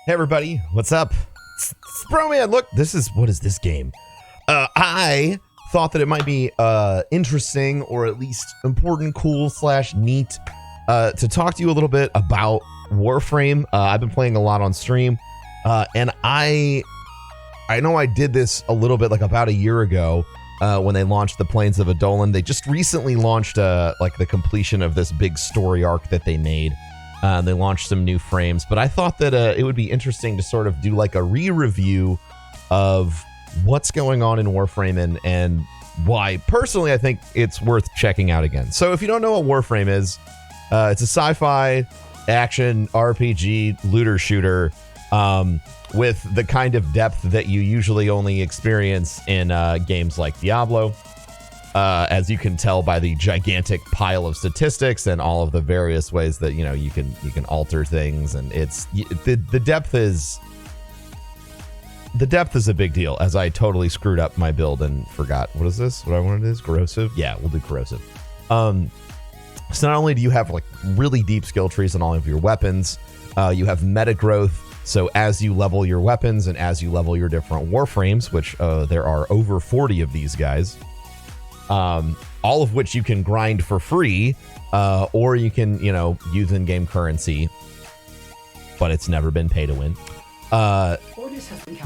Hey everybody, what's up? It's Broman. Look, what is this game? I thought that it might be interesting or at least important, cool / neat to talk to you a little bit about Warframe. I've been playing a lot on stream, and I know I did this a little bit like about a year ago when they launched the Plains of Adolan. They just recently launched like the completion of this big story arc that they made. They launched some new frames, but I thought that it would be interesting to sort of do like a re-review of what's going on in Warframe and why personally I think it's worth checking out again. So if you don't know what Warframe is, it's a sci-fi action RPG looter shooter with the kind of depth that you usually only experience in games like Diablo. As you can tell by the gigantic pile of statistics and all of the various ways that you can alter things, and it's the depth is a big deal. As I totally screwed up my build and forgot what is this? What I wanted is corrosive. Yeah, we'll do corrosive. So not only do you have like really deep skill trees on all of your weapons, you have meta growth. So as you level your weapons and as you level your different warframes, which there are over 40 of these guys. All of which you can grind for free, or you can, use in-game currency, but it's never been pay to win.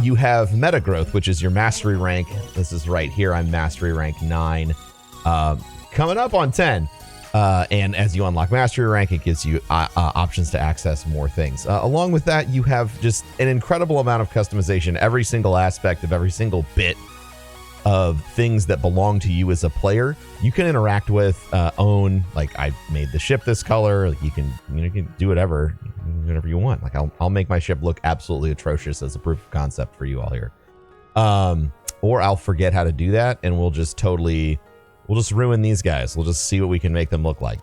You have meta growth, which is your mastery rank. This is right here. I'm mastery rank 9, coming up on 10. And as you unlock mastery rank, it gives you options to access more things. Along with that, you have just an incredible amount of customization. Every single aspect of every single bit of things that belong to you as a player, you can interact with, own. Like I made the ship this color. Like you can do whatever you want. Like I'll make my ship look absolutely atrocious as a proof of concept for you all here. Or I'll forget how to do that, and we'll just ruin these guys. We'll just see what we can make them look like.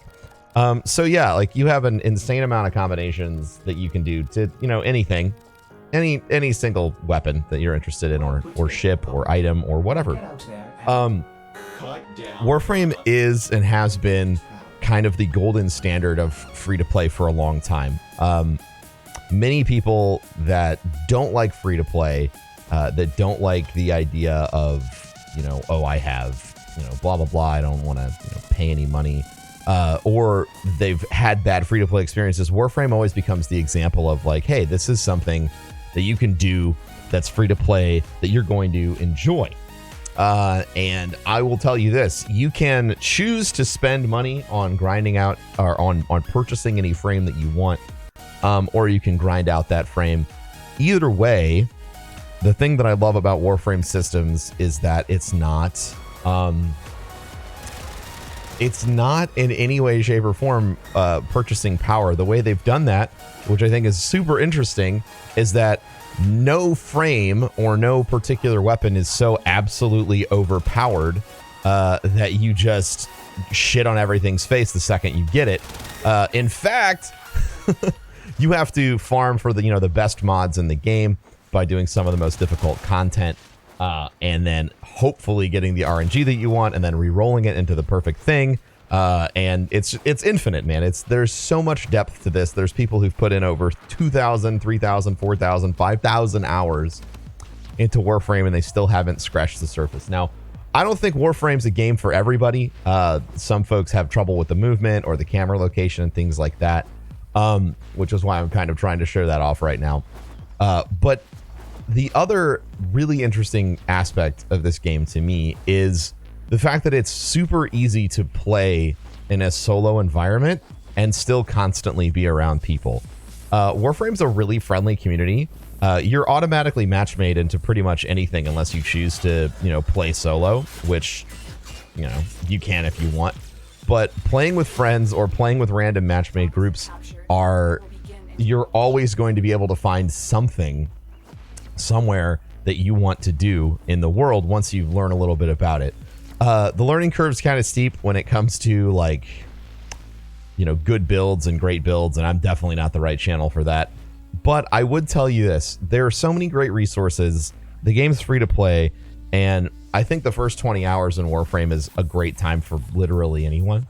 So yeah, like you have an insane amount of combinations that you can do to anything. Any single weapon that you're interested in, or ship or item or whatever. Warframe is and has been kind of the golden standard of free to play for a long time. Many people that don't like free to play, that don't like the idea of I have blah blah blah, I don't want to pay any money, or they've had bad free to play experiences. Warframe always becomes the example of like, hey, this is something that you can do that's free to play that you're going to enjoy. And I will tell you this, you can choose to spend money on grinding out or on purchasing any frame that you want, or you can grind out that frame. Either way, the thing that I love about Warframe systems is that it's not in any way, shape, or form purchasing power. The way they've done that, which I think is super interesting, is that no frame or no particular weapon is so absolutely overpowered that you just shit on everything's face the second you get it. In fact, you have to farm for the best mods in the game by doing some of the most difficult content, and then hopefully getting the RNG that you want and then re-rolling it into the perfect thing. And it's infinite, man. There's so much depth to this. There's people who've put in over 2,000, 3,000, 4,000, 5,000 hours into Warframe, and they still haven't scratched the surface. Now, I don't think Warframe's a game for everybody. Some folks have trouble with the movement or the camera location and things like that, which is why I'm kind of trying to show that off right now. But the other really interesting aspect of this game to me is the fact that it's super easy to play in a solo environment and still constantly be around people. Warframe's a really friendly community. You're automatically match-made into pretty much anything unless you choose to, play solo, which, you can if you want. But playing with friends or playing with random match-made groups you're always going to be able to find something somewhere that you want to do in the world once you learn a little bit about it. The learning curve is kind of steep when it comes to like, good builds and great builds, and I'm definitely not the right channel for that. But I would tell you this, there are so many great resources. The game's free to play, and I think the first 20 hours in Warframe is a great time for literally anyone.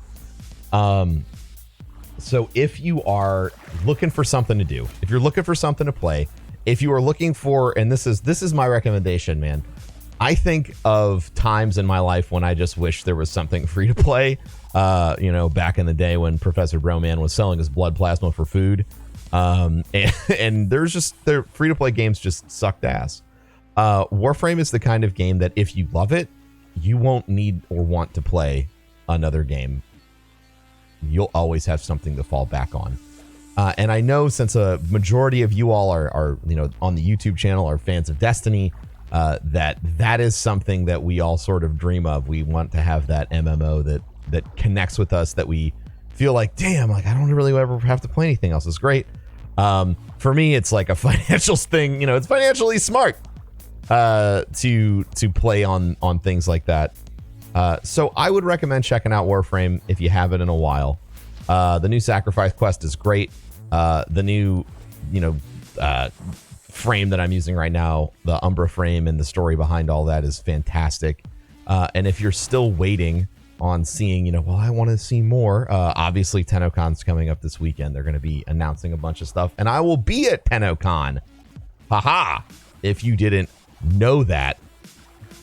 So if you are looking for something to do, if you're looking for something to play, if you are looking for, and this is my recommendation, man. I think of times in my life when I just wish there was something free to play. Back in the day when ProfessorBroman was selling his blood plasma for food. And their free to play games just sucked ass. Warframe is the kind of game that if you love it, you won't need or want to play another game. You'll always have something to fall back on. And I know since a majority of you all are on the YouTube channel are fans of Destiny, that is something that we all sort of dream of. We want to have that MMO that connects with us, that we feel like, damn, like I don't really ever have to play anything else. It's great. For me, it's like a financial thing. It's financially smart to play on things like that. So I would recommend checking out Warframe if you haven't in a while. The new Sacrifice quest is great. The new, frame that I'm using right now, the Umbra frame, and the story behind all that is fantastic. And if you're still waiting on seeing, I want to see more, obviously TennoCon's coming up this weekend. They're going to be announcing a bunch of stuff, and I will be at TennoCon. Haha! If you didn't know that.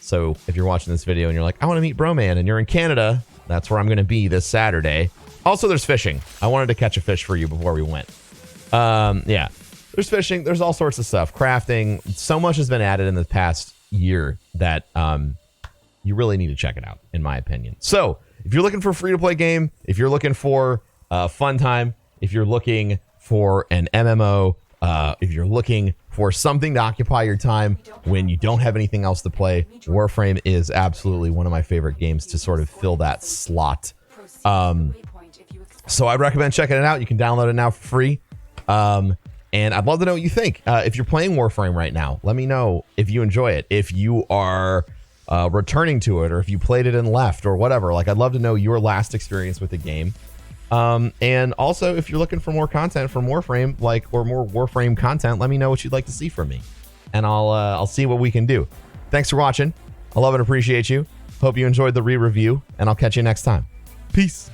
So if you're watching this video and you're like, I want to meet Broman, and you're in Canada, that's where I'm going to be this Saturday. Also, there's fishing. I wanted to catch a fish for you before we went. Yeah, there's fishing. There's all sorts of stuff. Crafting. So much has been added in the past year that you really need to check it out, in my opinion. So if you're looking for a free-to-play game, if you're looking for a fun time, if you're looking for an MMO, if you're looking for something to occupy your time when you don't have anything else to play, Warframe is absolutely one of my favorite games to sort of fill that slot. So I'd recommend checking it out. You can download it now for free. And I'd love to know what you think. If you're playing Warframe right now, let me know if you enjoy it. If you are returning to it, or if you played it and left, or whatever. Like, I'd love to know your last experience with the game. And also, if you're looking for more content from Warframe, or more Warframe content, let me know what you'd like to see from me, and I'll see what we can do. Thanks for watching. I love and appreciate you. Hope you enjoyed the re-review, and I'll catch you next time. Peace.